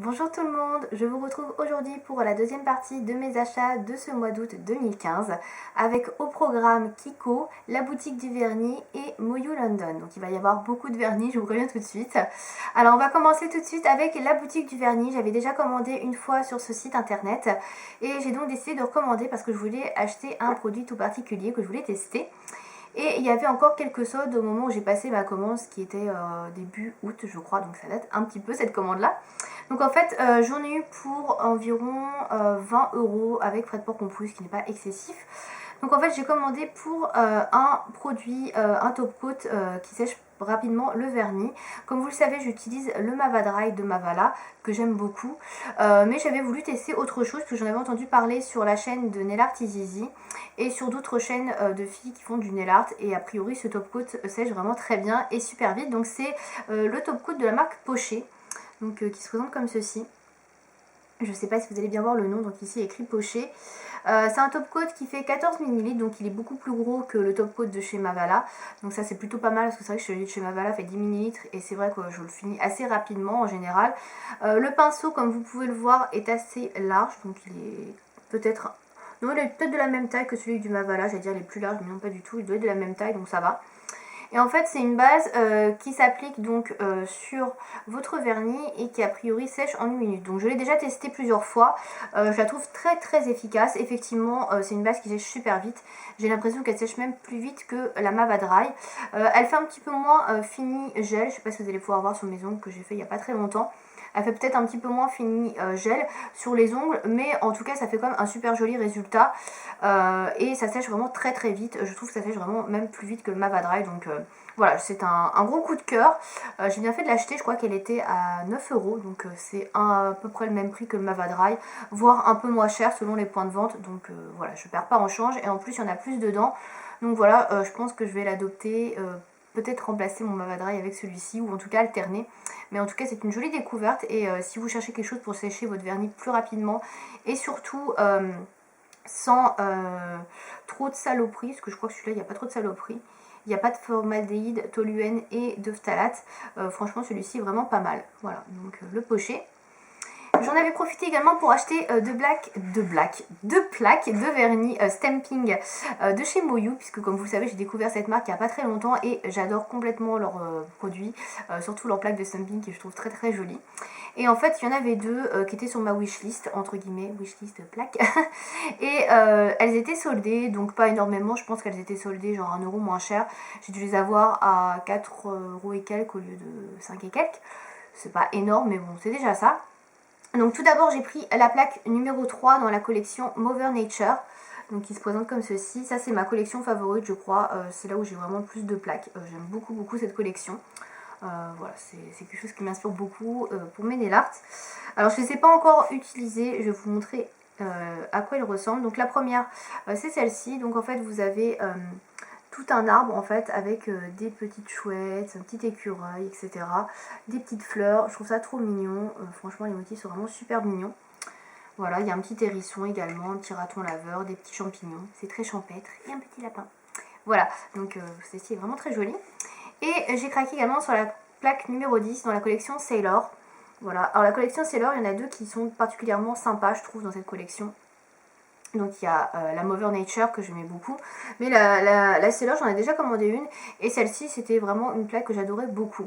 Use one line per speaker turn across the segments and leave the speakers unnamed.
Bonjour tout le monde, je vous retrouve aujourd'hui pour la deuxième partie de mes achats de ce mois d'août 2015 avec au programme Kiko, la boutique du vernis et Moyu London. Donc il va y avoir beaucoup de vernis, je vous préviens tout de suite. Alors on va commencer tout de suite avec la boutique du vernis. J'avais déjà commandé une fois sur ce site internet et j'ai donc décidé de recommander parce que je voulais acheter un produit tout particulier que je voulais tester. Et il y avait encore quelques soldes au moment où j'ai passé ma commande, ce qui était début août je crois, donc ça date un petit peu cette commande là. Donc en fait j'en ai eu pour environ 20 € avec frais de port compris, ce qui n'est pas excessif. Donc en fait j'ai commandé pour un produit, un top coat qui sèche rapidement le vernis. Comme vous le savez, j'utilise le Mava Dry de Mavala que j'aime beaucoup, mais j'avais voulu tester autre chose parce que j'en avais entendu parler sur la chaîne de Nail Art Easy et sur d'autres chaînes de filles qui font du nail art, et a priori ce top coat sèche vraiment très bien et super vite. Donc c'est le top coat de la marque Poché, donc qui se présente comme ceci. Je ne sais pas si vous allez bien voir le nom, donc ici il est écrit Poché. C'est un top coat qui fait 14 ml, donc il est beaucoup plus gros que le top coat de chez Mavala. Donc ça c'est plutôt pas mal parce que c'est vrai que celui de chez Mavala fait 10 ml et c'est vrai que je le finis assez rapidement en général. Le pinceau, comme vous pouvez le voir, est assez large, donc il est peut-être... Non, il est peut-être de la même taille que celui du Mavala, j'allais dire il est plus large, mais non pas du tout, il doit être de la même taille, donc ça va. Et en fait c'est une base qui s'applique donc sur votre vernis et qui a priori sèche en 1 minute. Donc je l'ai déjà testé plusieurs fois, je la trouve très efficace. Effectivement c'est une base qui sèche super vite, j'ai l'impression qu'elle sèche même plus vite que la Mava Dry. Elle fait un petit peu moins fini gel, je sais pas si vous allez pouvoir voir sur mes ongles que j'ai fait il n'y a pas très longtemps. Elle fait peut-être un petit peu moins fini gel sur les ongles, mais en tout cas ça fait quand même un super joli résultat et ça sèche vraiment très vite. Je trouve que ça sèche vraiment même plus vite que le Mava Dry, donc voilà, c'est un gros coup de cœur. J'ai bien fait de l'acheter, je crois qu'elle était à 9 €, donc c'est à peu près le même prix que le Mava Dry, voire un peu moins cher selon les points de vente, donc voilà, je perds pas en change et en plus il y en a plus dedans, donc voilà, je pense que je vais l'adopter. Peut-être remplacer mon Mava Dry avec celui-ci, ou en tout cas alterner. Mais en tout cas c'est une jolie découverte, et si vous cherchez quelque chose pour sécher votre vernis plus rapidement et surtout sans trop de saloperies, parce que je crois que celui-là il n'y a pas trop de saloperies, il n'y a pas de formaldéhyde, toluène et de phtalate, franchement celui-ci est vraiment pas mal. Voilà, donc le Poché. J'en avais profité également pour acheter deux plaques de vernis stamping de chez Moyu, puisque comme vous le savez j'ai découvert cette marque il n'y a pas très longtemps et j'adore complètement leurs produits, surtout leurs plaques de stamping que je trouve très jolies. Et en fait il y en avait deux qui étaient sur ma wishlist, entre guillemets, wishlist plaque, et elles étaient soldées, donc pas énormément, je pense qu'elles étaient soldées genre 1 € moins cher. J'ai dû les avoir à 4 € et quelques au lieu de 5 et quelques. C'est pas énorme mais bon c'est déjà ça. Donc tout d'abord j'ai pris la plaque numéro 3 dans la collection Mother Nature, donc qui se présente comme ceci. Ça c'est ma collection favorite je crois, c'est là où j'ai vraiment le plus de plaques. J'aime beaucoup cette collection. Voilà, c'est quelque chose qui m'inspire beaucoup pour mes nail art. Alors je ne les ai pas encore utilisées, je vais vous montrer à quoi ils ressemblent. Donc la première c'est celle-ci, donc en fait vous avez tout un arbre en fait avec des petites chouettes, un petit écureuil, etc. Des petites fleurs, je trouve ça trop mignon. Franchement les motifs sont vraiment super mignons. Voilà, il y a un petit hérisson également, un petit raton laveur, des petits champignons, c'est très champêtre, et un petit lapin. Voilà, donc ceci est vraiment très joli. Et j'ai craqué également sur la plaque numéro 10 dans la collection Sailor. Voilà, alors la collection Sailor, il y en a deux qui sont particulièrement sympas je trouve dans cette collection. Donc il y a la Mother Nature que j'aimais beaucoup, mais la Sailor j'en ai déjà commandé une, et celle-ci c'était vraiment une plaque que j'adorais beaucoup.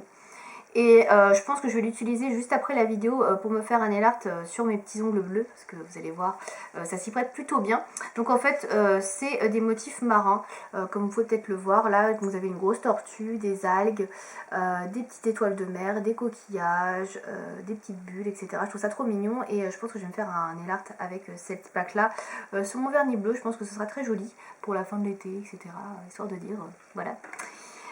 Et je pense que je vais l'utiliser juste après la vidéo pour me faire un nail art sur mes petits ongles bleus, parce que vous allez voir, ça s'y prête plutôt bien. Donc en fait c'est des motifs marins, comme vous pouvez peut-être le voir là. Vous avez une grosse tortue, des algues, des petites étoiles de mer, des coquillages, des petites bulles, etc. Je trouve ça trop mignon, et je pense que je vais me faire un nail art avec cette plaque là sur mon vernis bleu. Je pense que ce sera très joli pour la fin de l'été, etc. Histoire de dire, voilà.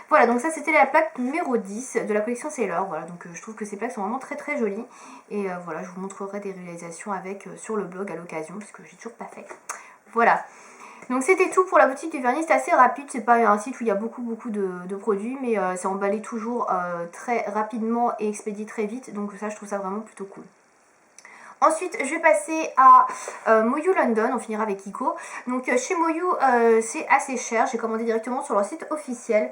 Voilà, donc ça c'était la plaque numéro 10 de la collection Sailor. Voilà, donc je trouve que ces plaques sont vraiment très jolies. Et voilà, je vous montrerai des réalisations avec sur le blog à l'occasion, parce que j'ai toujours pas fait. Voilà. Donc c'était tout pour la boutique du vernis, c'est assez rapide, c'est pas un site où il y a beaucoup de produits, mais c'est emballé toujours très rapidement et expédié très vite, donc ça je trouve ça vraiment plutôt cool. Ensuite je vais passer à Moyu London, on finira avec Kiko. Donc chez Moyu c'est assez cher, j'ai commandé directement sur leur site officiel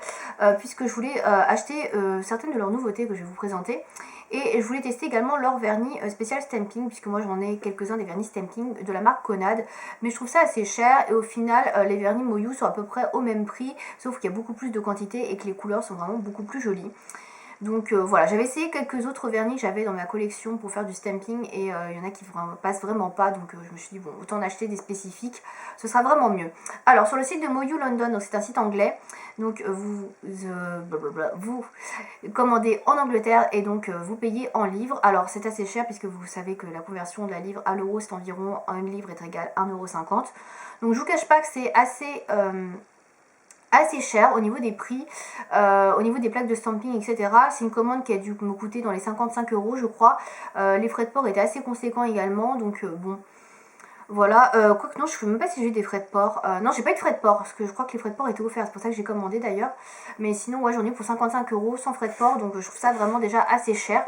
puisque je voulais acheter certaines de leurs nouveautés que je vais vous présenter. Et je voulais tester également leur vernis spécial stamping, puisque moi j'en ai quelques-uns des vernis stamping de la marque Conad, mais je trouve ça assez cher et au final les vernis Moyou sont à peu près au même prix, sauf qu'il y a beaucoup plus de quantité et que les couleurs sont vraiment beaucoup plus jolies. Donc voilà, j'avais essayé quelques autres vernis que j'avais dans ma collection pour faire du stamping et il y en a qui passent vraiment pas, donc je me suis dit bon, autant en acheter des spécifiques, ce sera vraiment mieux. Alors sur le site de Moyou London, c'est un site anglais, donc vous commandez en Angleterre et donc vous payez en livres. Alors c'est assez cher puisque vous savez que la conversion de la livre à l'euro c'est environ 1 livre est égal à 1,50 €. Donc je vous cache pas que c'est assez cher au niveau des prix, au niveau des plaques de stamping, etc. C'est une commande qui a dû me coûter dans les 55 € je crois. Les frais de port étaient assez conséquents également, donc bon. Voilà, quoique non, je ne sais même pas si j'ai eu des frais de port. Non, j'ai pas eu de frais de port, parce que je crois que les frais de port étaient offerts, c'est pour ça que j'ai commandé d'ailleurs. Mais sinon, ouais, j'en ai eu pour 55 € sans frais de port, donc je trouve ça vraiment déjà assez cher.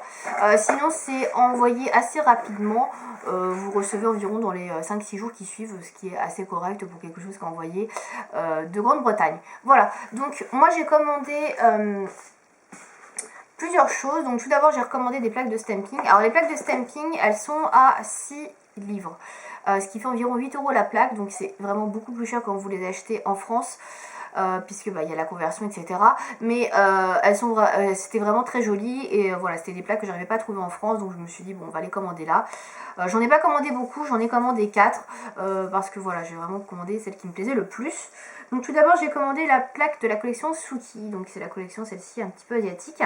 Sinon, c'est envoyé assez rapidement. Vous recevez environ dans les 5-6 jours qui suivent, ce qui est assez correct pour quelque chose qui est envoyé de Grande-Bretagne. Voilà, donc moi j'ai commandé plusieurs choses. Donc tout d'abord, j'ai recommandé des plaques de stamping. Alors les plaques de stamping, elles sont à 6 livres. Ce qui fait environ 8 € la plaque, donc c'est vraiment beaucoup plus cher quand vous les achetez en France, puisque il y a la conversion, etc. Mais c'était vraiment très joli et voilà, c'était des plaques que j'arrivais pas à trouver en France, donc je me suis dit bon, on va les commander là. J'en ai pas commandé beaucoup, j'en ai commandé 4 parce que voilà, j'ai vraiment commandé celle qui me plaisait le plus. Donc tout d'abord, j'ai commandé la plaque de la collection Suki, donc c'est la collection celle-ci un petit peu asiatique.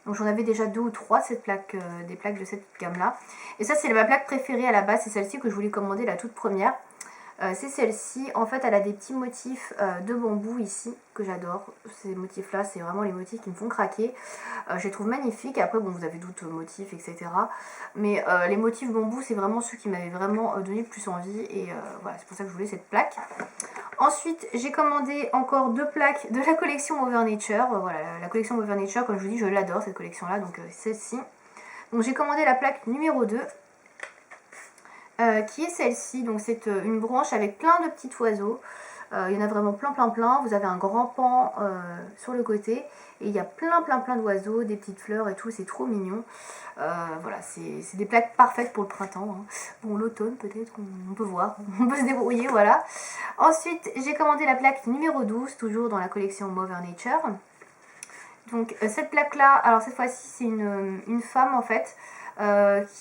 Donc j'en avais déjà 2 ou 3 des plaques de cette gamme là. Et ça c'est ma plaque préférée à la base, c'est celle-ci que je voulais commander, la toute première. C'est celle-ci, en fait elle a des petits motifs de bambou ici que j'adore. Ces motifs là c'est vraiment les motifs qui me font craquer. Je les trouve magnifiques. Après bon, vous avez d'autres motifs, etc. Mais les motifs bambou c'est vraiment ceux qui m'avaient vraiment donné le plus envie. Et voilà, c'est pour ça que je voulais cette plaque. Ensuite, j'ai commandé encore 2 plaques de la collection Over Nature. Voilà, la collection Over Nature, comme je vous dis, je l'adore cette collection-là, donc celle-ci. Donc j'ai commandé la plaque numéro 2, qui est celle-ci. Donc c'est une branche avec plein de petits oiseaux. Il y en a vraiment plein. Vous avez un grand pan sur le côté et il y a plein d'oiseaux, des petites fleurs et tout, c'est trop mignon. Voilà, c'est des plaques parfaites pour le printemps, hein. Bon, l'automne peut-être, on peut voir, on peut se débrouiller, voilà. Ensuite, j'ai commandé la plaque numéro 12, toujours dans la collection Mother Nature. Donc cette plaque-là, alors cette fois-ci c'est une femme en fait,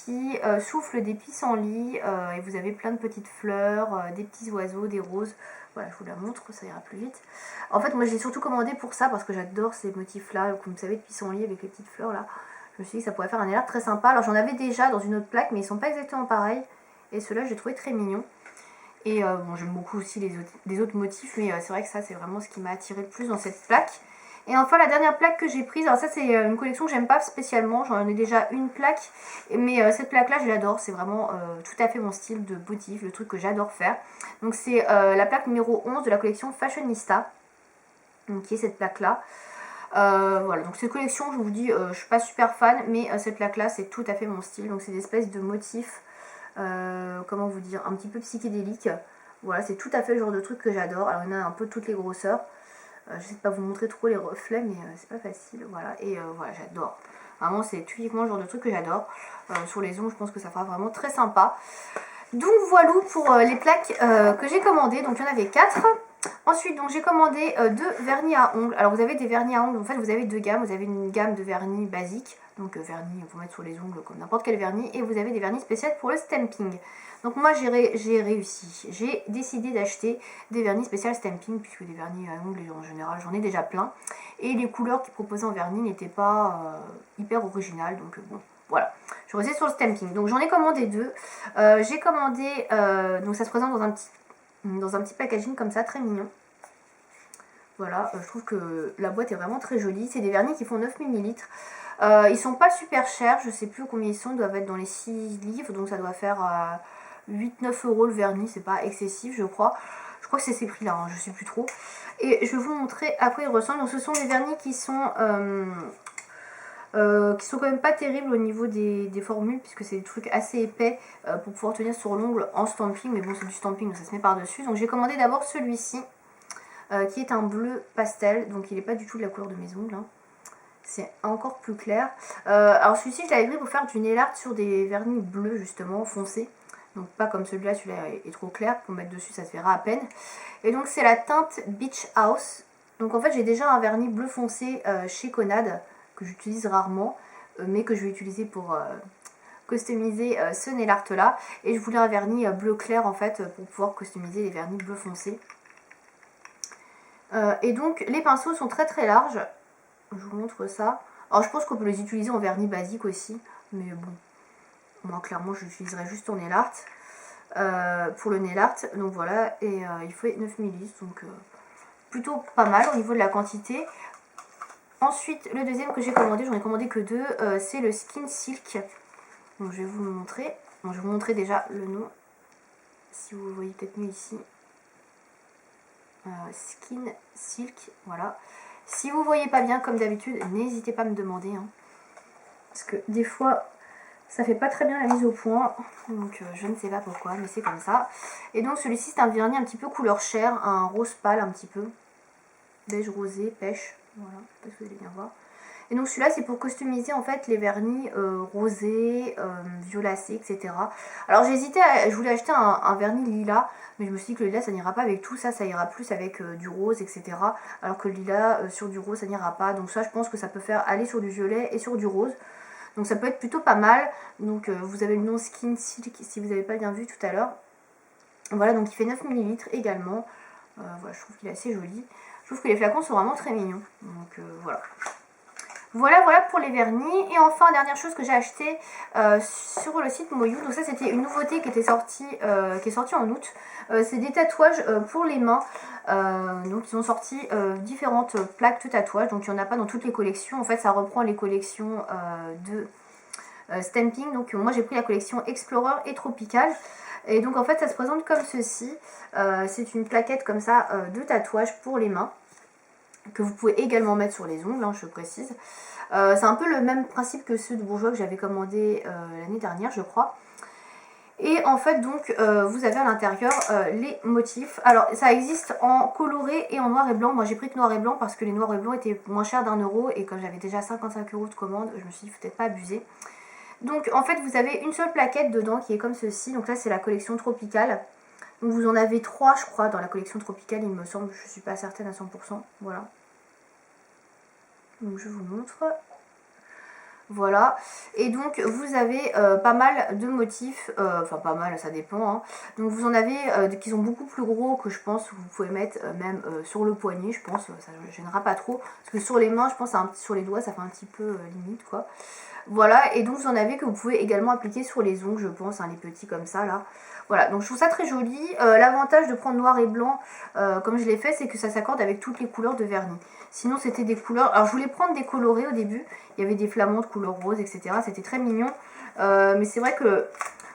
qui souffle des pissenlits et vous avez plein de petites fleurs, des petits oiseaux, des roses. Voilà, je vous la montre, ça ira plus vite. En fait, moi, j'ai surtout commandé pour ça, parce que j'adore ces motifs-là, comme vous savez, de pissenlit avec les petites fleurs, là. Je me suis dit que ça pourrait faire un élan très sympa. Alors, j'en avais déjà dans une autre plaque, mais ils sont pas exactement pareils. Et ceux-là, j'ai trouvé très mignon. Et bon, j'aime beaucoup aussi les autres motifs, mais c'est vrai que ça, c'est vraiment ce qui m'a attiré le plus dans cette plaque. Et enfin la dernière plaque que j'ai prise, alors ça c'est une collection que j'aime pas spécialement, j'en ai déjà une plaque, mais cette plaque là je l'adore, c'est vraiment tout à fait mon style de motif, le truc que j'adore faire. Donc c'est la plaque numéro 11 de la collection Fashionista, donc qui est cette plaque là. Voilà, donc cette collection je vous dis, je suis pas super fan, mais cette plaque là c'est tout à fait mon style, donc c'est des espèces de motifs, comment vous dire, un petit peu psychédéliques. Voilà, c'est tout à fait le genre de truc que j'adore. Alors il y en a un peu toutes les grosseurs. J'essaie de pas vous montrer trop les reflets, mais c'est pas facile. Voilà, et voilà, j'adore. Vraiment, c'est typiquement le genre de truc que j'adore. Sur les ongles, je pense que ça fera vraiment très sympa. Donc voilà pour les plaques que j'ai commandées. Donc il y en avait 4. Ensuite, donc j'ai commandé 2 vernis à ongles. Alors vous avez des vernis à ongles, en fait vous avez 2 gammes. Vous avez une gamme de vernis basique, donc vernis pour mettre sur les ongles comme n'importe quel vernis. Et vous avez des vernis spéciaux pour le stamping. Donc moi j'ai réussi. J'ai décidé d'acheter des vernis spécial stamping, puisque des vernis à ongles en général j'en ai déjà plein. Et les couleurs qu'ils proposaient en vernis n'étaient pas hyper originales, donc bon. Voilà, je suis restée sur le stamping. Donc j'en ai commandé 2. J'ai commandé, donc ça se présente dans un petit packaging comme ça, très mignon. Voilà, je trouve que la boîte est vraiment très jolie. C'est des vernis qui font 9 ml. Ils sont pas super chers, je sais plus combien ils sont, ils doivent être dans les 6 livres, donc ça doit faire 8-9 € le vernis, c'est pas excessif je crois. Je crois que c'est ces prix là, hein, je sais plus trop. Et je vais vous montrer après ils ressemblent. Donc ce sont des vernis qui sont quand même pas terribles au niveau des formules, puisque c'est des trucs assez épais pour pouvoir tenir sur l'ongle en stamping, mais bon c'est du stamping donc ça se met par dessus. Donc j'ai commandé d'abord celui-ci qui est un bleu pastel, donc il n'est pas du tout de la couleur de mes ongles, hein. c'est encore plus clair. Alors celui-ci je l'avais pris pour faire du nail art sur des vernis bleus justement, foncés. Donc pas comme celui-là, celui-là est trop clair, pour mettre dessus ça se verra à peine. Et donc c'est la teinte Beach House. Donc en fait j'ai déjà un vernis bleu foncé chez Conad, que j'utilise rarement, mais que je vais utiliser pour customiser ce nail art là. Et je voulais un vernis bleu clair en fait, pour pouvoir customiser les vernis bleu foncé. Et donc les pinceaux sont très très larges, je vous montre ça. Alors je pense qu'on peut les utiliser en vernis basique aussi, mais bon, moi clairement je l'utiliserai juste en nail art, pour le nail art. Donc voilà, et il faut 9 ml, donc plutôt pas mal au niveau de la quantité. Ensuite le deuxième que j'ai commandé, j'en ai commandé que deux, c'est le Skin Silk. Donc je vais vous le montrer. Bon, je vais vous montrer déjà le nom, si vous voyez peut-être mieux ici. Skin Silk, voilà. Si vous voyez pas bien comme d'habitude, n'hésitez pas à me demander, hein, parce que des fois ça fait pas très bien la mise au point, donc je ne sais pas pourquoi, mais c'est comme ça. Et donc celui-ci c'est un vernis un petit peu couleur chair, un rose pâle un petit peu, beige rosé, pêche, voilà, je sais pas si vous allez bien voir. Et donc celui-là c'est pour customiser en fait les vernis rosés, violacés, etc. Alors j'hésitais, je voulais acheter un vernis lilas, mais je me suis dit que le lilas ça n'ira pas avec tout ça, ça ira plus avec du rose, etc. Alors que le lilas sur du rose ça n'ira pas, donc ça je pense que ça peut faire aller sur du violet et sur du rose. Donc ça peut être plutôt pas mal. Donc vous avez le nom Skin Silk si vous n'avez pas bien vu tout à l'heure. Voilà, donc il fait 9 ml également. Voilà, je trouve qu'il est assez joli. Je trouve que les flacons sont vraiment très mignons. Donc voilà. Voilà pour les vernis. Et enfin, dernière chose que j'ai acheté sur le site Moyou. Donc ça, c'était une nouveauté qui était sortie, qui est sortie en août. C'est des tatouages pour les mains. Donc ils ont sorti différentes plaques de tatouage. Donc il n'y en a pas dans toutes les collections. En fait, ça reprend les collections de Stamping. Donc moi, j'ai pris la collection Explorer et Tropical. Et donc en fait, ça se présente comme ceci. C'est une plaquette comme ça de tatouage pour les mains, que vous pouvez également mettre sur les ongles, hein, je précise. C'est un peu le même principe que ceux de Bourjois que j'avais commandé l'année dernière, je crois. Et en fait, donc, vous avez à l'intérieur les motifs. Alors, ça existe en coloré et en noir et blanc. Moi, j'ai pris que noir et blanc parce que les noirs et blancs étaient moins chers d'1 €. Et comme j'avais déjà 55 € de commande, je me suis dit, faut peut-être pas abuser. Donc, en fait, vous avez une seule plaquette dedans qui est comme ceci. Donc là, c'est la collection tropicale. Donc, vous en avez 3, je crois, dans la collection tropicale, il me semble. Je ne suis pas certaine à 100%. Voilà. Donc je vous montre. Voilà. Et donc vous avez pas mal de motifs. Enfin pas mal, ça dépend. Hein. Donc vous en avez qui sont beaucoup plus gros que je pense. Vous pouvez mettre même sur le poignet, je pense. Ça ne gênera pas trop. Parce que sur les mains, je pense, sur les doigts, ça fait un petit peu limite quoi. Voilà, et donc vous en avez que vous pouvez également appliquer sur les ongles, je pense, hein, les petits comme ça là. Voilà, donc je trouve ça très joli. L'avantage de prendre noir et blanc, comme je l'ai fait, c'est que ça s'accorde avec toutes les couleurs de vernis. Sinon c'était des couleurs, alors je voulais prendre des colorés au début, il y avait des flamandes couleur rose, etc. C'était très mignon, mais c'est vrai que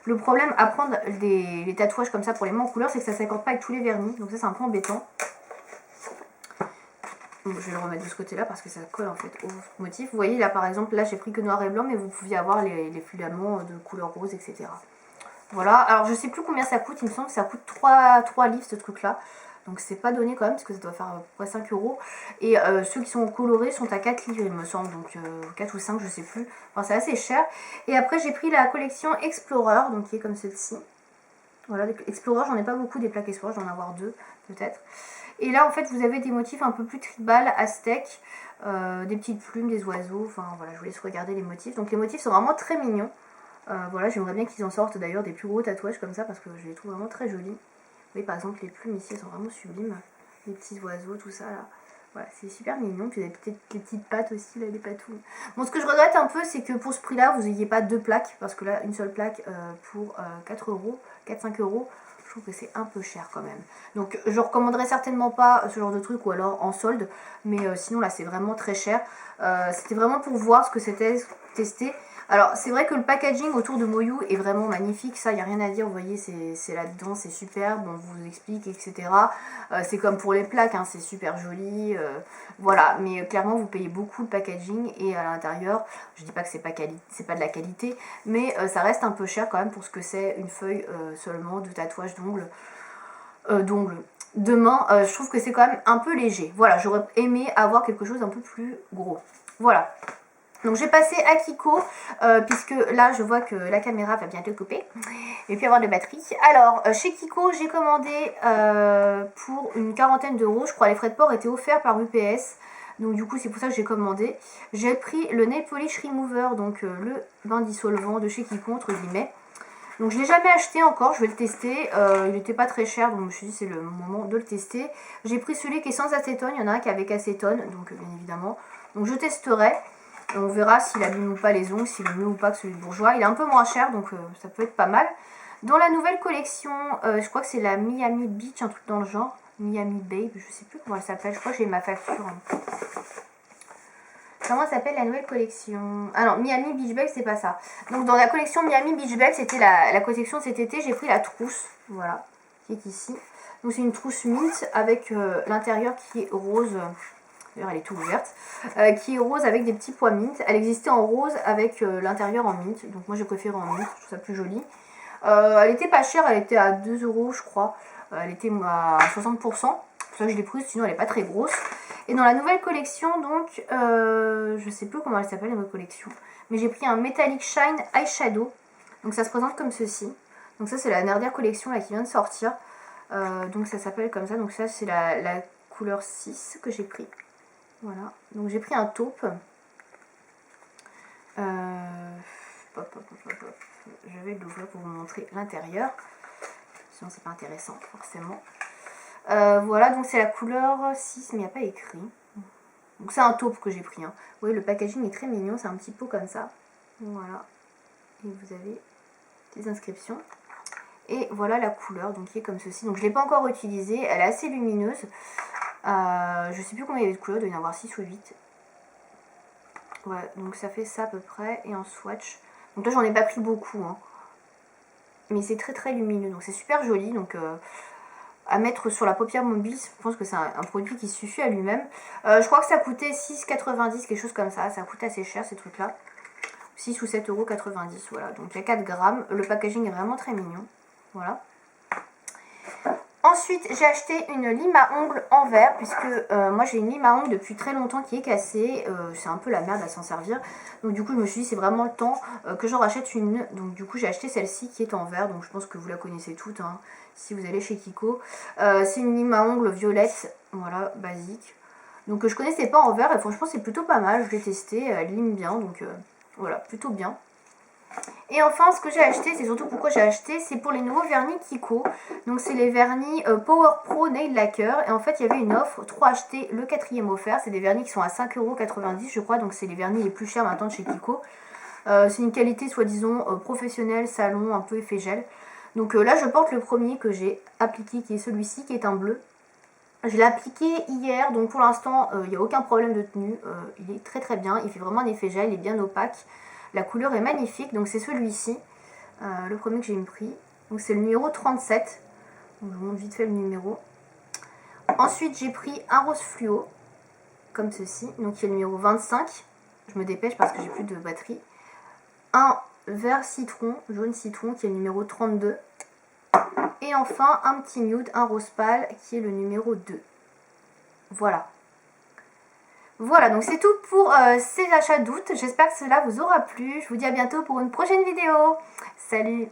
le problème à prendre les tatouages comme ça pour les mains en couleur, c'est que ça s'accorde pas avec tous les vernis, donc ça c'est un peu embêtant. Donc, je vais le remettre de ce côté là parce que ça colle en fait au motif. Vous voyez là par exemple, là j'ai pris que noir et blanc, mais vous pouviez avoir les filaments de couleur rose, etc. Voilà, alors je sais plus combien ça coûte, il me semble que ça coûte 3 livres ce truc là. Donc c'est pas donné quand même parce que ça doit faire à peu près 5 €. Et ceux qui sont colorés sont à 4 livres il me semble, donc 4 ou 5 je sais plus. Enfin c'est assez cher. Et après j'ai pris la collection Explorer, donc qui est comme celle-ci. Voilà, Explorer, j'en ai pas beaucoup des plaques Explorer, j'en ai avoir 2 peut-être. Et là en fait vous avez des motifs un peu plus tribal, aztèques, des petites plumes, des oiseaux, enfin voilà, je vous laisse regarder les motifs. Donc les motifs sont vraiment très mignons. Voilà, j'aimerais bien qu'ils en sortent d'ailleurs des plus gros tatouages comme ça parce que je les trouve vraiment très jolis. Vous voyez par exemple les plumes ici, elles sont vraiment sublimes. Les petits oiseaux, tout ça là. Voilà, c'est super mignon. Puis les petites pattes aussi, là, les patouilles. Bon, ce que je regrette un peu, c'est que pour ce prix-là, vous n'ayez pas 2 plaques. Parce que là, une seule plaque pour 4 €, 4-5 €. Je trouve que c'est un peu cher quand même. Donc je recommanderais certainement pas ce genre de truc ou alors en solde. Mais sinon là, c'est vraiment très cher. C'était vraiment pour voir ce que c'était, tester. Alors c'est vrai que le packaging autour de Moyou est vraiment magnifique, ça il n'y a rien à dire, vous voyez c'est là-dedans, c'est superbe, on vous explique, etc. C'est comme pour les plaques, hein, c'est super joli, voilà, mais clairement vous payez beaucoup le packaging et à l'intérieur, je dis pas que c'est pas de la qualité, mais ça reste un peu cher quand même pour ce que c'est une feuille seulement de tatouage d'ongles. De main, je trouve que c'est quand même un peu léger. Voilà, j'aurais aimé avoir quelque chose un peu plus gros. Voilà. Donc je vais passer à Kiko, puisque là je vois que la caméra va bientôt couper. Il va plus avoir de batterie. Alors chez Kiko j'ai commandé pour une quarantaine d'euros. Je crois les frais de port étaient offerts par UPS. Donc du coup c'est pour ça que j'ai commandé. J'ai pris le Nail Polish Remover, donc le bain dissolvant de chez Kiko entre guillemets. Donc je ne l'ai jamais acheté encore, je vais le tester. Il n'était pas très cher, donc je me suis dit c'est le moment de le tester. J'ai pris celui qui est sans acétone, il y en a un qui est avec acétone, donc bien évidemment. Donc je testerai. On verra s'il abîme ou pas les ongles, s'il est mieux ou pas que celui de Bourjois. Il est un peu moins cher, donc ça peut être pas mal. Dans la nouvelle collection, je crois que c'est la Miami Beach, un truc dans le genre. Miami Babe, je sais plus comment elle s'appelle. Je crois que j'ai ma facture. Comment s'appelle la nouvelle collection? Ah non, Miami Beach Bag, c'est pas ça. Donc dans la collection Miami Beach Bag, c'était la collection de cet été. J'ai pris la trousse, voilà, qui est ici. Donc c'est une trousse mint avec l'intérieur qui est rose. D'ailleurs elle est toute ouverte, qui est rose avec des petits pois mint. Elle existait en rose avec l'intérieur en mint, donc moi j'ai préféré en mint, je trouve ça plus joli. Elle était pas chère, elle était à 2 euros je crois, elle était à 60%, pour ça que je l'ai prise, sinon elle est pas très grosse. Et dans la nouvelle collection donc, je sais plus comment elle s'appelle la nouvelle collection, mais j'ai pris un Metallic Shine Eyeshadow, donc ça se présente comme ceci. Donc ça c'est la dernière collection là qui vient de sortir, donc ça s'appelle comme ça, donc ça c'est la couleur 6 que j'ai pris. Voilà, donc j'ai pris un taupe. Je vais l'ouvrir pour vous montrer l'intérieur. Sinon c'est pas intéressant forcément. Voilà, donc c'est la couleur 6, mais il n'y a pas écrit. Donc c'est un taupe que j'ai pris. Hein. Vous voyez, le packaging est très mignon, c'est un petit pot comme ça. Voilà. Et vous avez des inscriptions. Et voilà la couleur, donc qui est comme ceci. Donc je ne l'ai pas encore utilisée, elle est assez lumineuse. Je sais plus combien il y avait de couleurs, il doit y en avoir 6 ou 8. Ouais, donc ça fait ça à peu près. Et en swatch. Donc là j'en ai pas pris beaucoup. Hein. Mais c'est très très lumineux. Donc c'est super joli. Donc à mettre sur la paupière mobile, je pense que c'est un produit qui suffit à lui-même. Je crois que ça coûtait 6,90, quelque chose comme ça. Ça coûte assez cher ces trucs-là. 6 ou 7,90 €. Voilà. Donc il y a 4 grammes. Le packaging est vraiment très mignon. Voilà. Ensuite, j'ai acheté une lime à ongles en verre, puisque moi j'ai une lime à ongles depuis très longtemps qui est cassée. C'est un peu la merde à s'en servir. Donc du coup, je me suis dit c'est vraiment le temps que j'en rachète une. Donc du coup, j'ai acheté celle-ci qui est en verre. Donc je pense que vous la connaissez toutes, hein, si vous allez chez Kiko. C'est une lime à ongles violette, voilà, basique. Donc je connaissais pas en verre et franchement c'est plutôt pas mal. Je l'ai testé, elle lime bien, donc voilà, plutôt bien. Et enfin, ce que j'ai acheté, c'est surtout pourquoi j'ai acheté, c'est pour les nouveaux vernis Kiko. Donc c'est les vernis Power Pro Nail Lacquer. Et en fait, il y avait une offre, 3 achetés, le 4e offert. C'est des vernis qui sont à 5,90 € je crois. Donc c'est les vernis les plus chers maintenant de chez Kiko. C'est une qualité soi-disant professionnelle, salon, un peu effet gel. Donc là, je porte le premier que j'ai appliqué, qui est celui-ci, qui est un bleu. Je l'ai appliqué hier, donc pour l'instant, il n'y a aucun problème de tenue. Il est très très bien, il fait vraiment un effet gel, il est bien opaque. La couleur est magnifique, donc c'est celui-ci, le premier que j'ai pris. Donc c'est le numéro 37. Donc je vous montre vite fait le numéro. Ensuite j'ai pris un rose fluo, comme ceci, donc qui est le numéro 25. Je me dépêche parce que j'ai plus de batterie. Un vert citron, jaune citron, qui est le numéro 32. Et enfin un petit nude, un rose pâle, qui est le numéro 2. Voilà. Voilà, donc c'est tout pour ces achats d'août. J'espère que cela vous aura plu. Je vous dis à bientôt pour une prochaine vidéo. Salut!